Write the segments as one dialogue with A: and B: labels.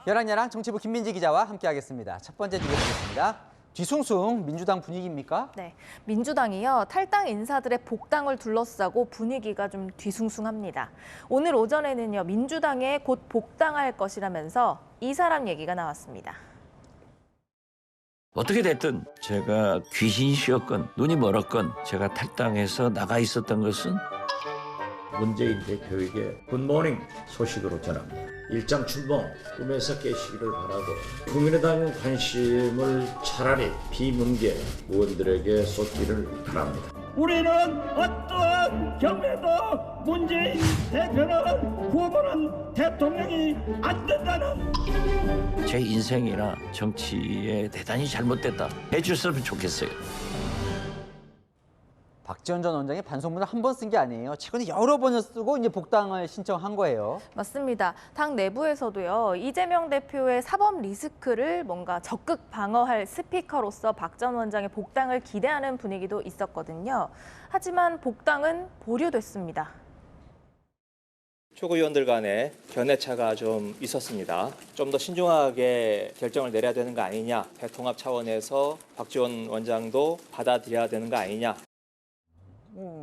A: 열랑열랑 정치부 김민지 기자와 함께하겠습니다. 첫 번째 주제 보겠습니다. 뒤숭숭 민주당 분위기입니까?
B: 네, 민주당이요 탈당 인사들의 복당을 둘러싸고 분위기가 좀 뒤숭숭합니다. 오늘 오전에는요 민주당에 곧 복당할 것이라면서 이 사람 얘기가 나왔습니다.
C: 어떻게 됐든 제가 귀신이었건 눈이 멀었건 제가 탈당해서 나가 있었던 것은 문재인 대표에게 굿모닝 소식으로 전합니다. 일장 춘봉 꿈에서 깨시기를 바라고 국민의당 관심을 차라리 비문계 의원들에게 쏟기를 바랍니다.
D: 우리는 어떠한 경우에도 문재인 대표는 후보는 대통령이 안 된다는
C: 제 인생이나 정치에 대단히 잘못됐다 해주셨으면 좋겠어요.
A: 박지원 전 원장이 반성문을 한 번 쓴 게 아니에요. 최근에 여러 번을 쓰고 이제 복당을 신청한 거예요.
B: 맞습니다. 당 내부에서도요 이재명 대표의 사법 리스크를 뭔가 적극 방어할 스피커로서 박 전 원장의 복당을 기대하는 분위기도 있었거든요. 하지만 복당은 보류됐습니다.
E: 최고위원들 간에 견해차가 좀 있었습니다. 좀 더 신중하게 결정을 내려야 되는 거 아니냐. 대통합 차원에서 박지원 원장도 받아들여야 되는 거 아니냐.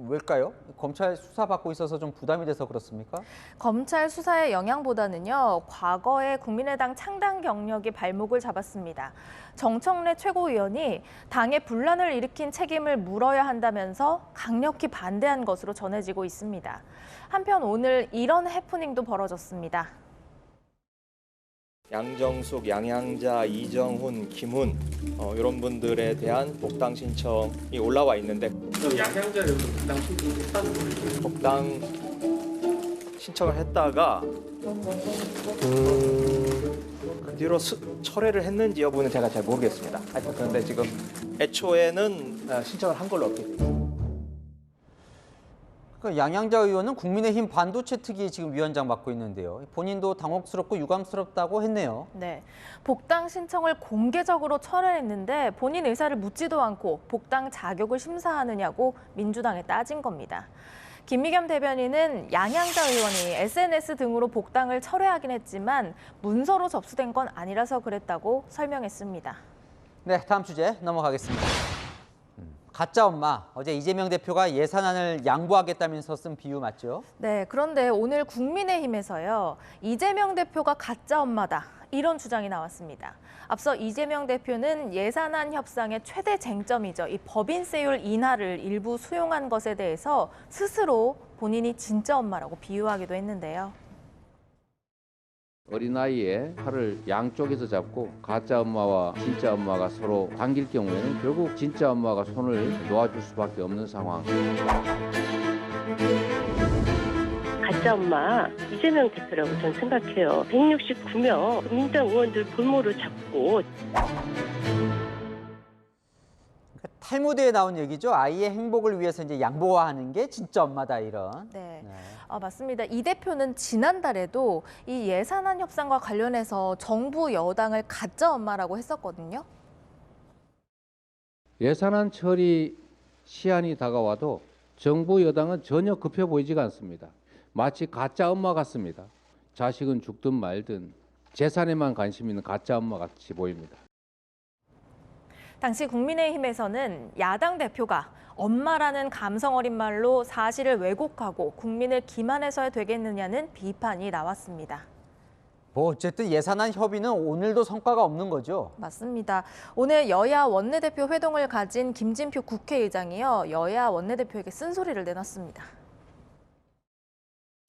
A: 왜일까요? 검찰 수사받고 있어서 좀 부담이 돼서 그렇습니까?
B: 검찰 수사의 영향보다는요, 과거에 국민의당 창당 경력이 발목을 잡았습니다. 정청래 최고위원이 당의 분란을 일으킨 책임을 물어야 한다면서 강력히 반대한 것으로 전해지고 있습니다. 한편 오늘 이런 해프닝도 벌어졌습니다.
E: 양정숙, 양양자, 이정훈, 김훈 이런 분들에 대한 복당 신청이 올라와 있는데
F: 양양자를 복당 신청했다는 거예요?
E: 복당 신청을 했다가 그 뒤로 철회를 했는지 여부는 제가 잘 모르겠습니다. 하여튼 그런데 지금 애초에는 신청을 한 걸로 알고 있습니다.
A: 양양자 의원은 국민의힘 반도체 특위 지금 위원장 맡고 있는데요. 본인도 당혹스럽고 유감스럽다고 했네요.
B: 네, 복당 신청을 공개적으로 철회했는데 본인 의사를 묻지도 않고 복당 자격을 심사하느냐고 민주당에 따진 겁니다. 김미겸 대변인은 양양자 의원이 SNS 등으로 복당을 철회하긴 했지만 문서로 접수된 건 아니라서 그랬다고 설명했습니다.
A: 네, 다음 주제 넘어가겠습니다. 가짜 엄마, 어제 이재명 대표가 예산안을 양보하겠다면서 쓴 비유 맞죠?
B: 네, 그런데 오늘 국민의힘에서요. 이재명 대표가 가짜 엄마다. 이런 주장이 나왔습니다. 앞서 이재명 대표는 예산안 협상의 최대 쟁점이죠. 이 법인세율 인하를 일부 수용한 것에 대해서 스스로 본인이 진짜 엄마라고 비유하기도 했는데요.
G: 어린아이의 팔을 양쪽에서 잡고 가짜 엄마와 진짜 엄마가 서로 당길 경우에는 결국 진짜 엄마가 손을 놓아줄 수밖에 없는 상황.
H: 가짜 엄마 이재명 대표라고 저는 생각해요. 169명 민주당 의원들 볼모를 잡고.
A: 탈무드에 나온 얘기죠. 아이의 행복을 위해서 이제 양보하는 게 진짜 엄마다 이런.
B: 네. 맞습니다. 이 대표는 지난달에도 이 예산안 협상과 관련해서 정부 여당을 가짜 엄마라고 했었거든요.
G: 예산안 처리 시한이 다가와도 정부 여당은 전혀 급해 보이지가 않습니다. 마치 가짜 엄마 같습니다. 자식은 죽든 말든 재산에만 관심 있는 가짜 엄마 같이 보입니다.
B: 당시 국민의힘에서는 야당 대표가 엄마라는 감성 어린 말로 사실을 왜곡하고 국민을 기만해서야 되겠느냐는 비판이 나왔습니다.
A: 뭐 어쨌든 예산안 협의는 오늘도 성과가 없는 거죠?
B: 맞습니다. 오늘 여야 원내대표 회동을 가진 김진표 국회의장이요. 여야 원내대표에게 쓴소리를 내놨습니다.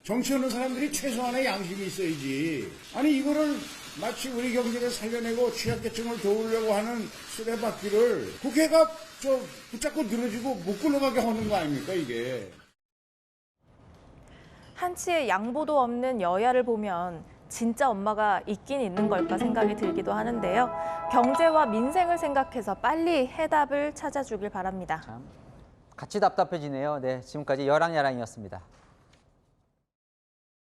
I: 정치하는 사람들이 최소한의 양심이 있어야지. 아니 이거를 마치 우리 경제를 살려내고 취약계층을 도우려고 하는 수레바퀴를 국회가 붙잡고 늘어지고 못 굴러가게 하는 거 아닙니까 이게.
B: 한치의 양보도 없는 여야를 보면 진짜 엄마가 있긴 있는 걸까 생각이 들기도 하는데요. 경제와 민생을 생각해서 빨리 해답을 찾아주길 바랍니다.
A: 참 같이 답답해지네요. 네, 지금까지 열랑야랑이었습니다.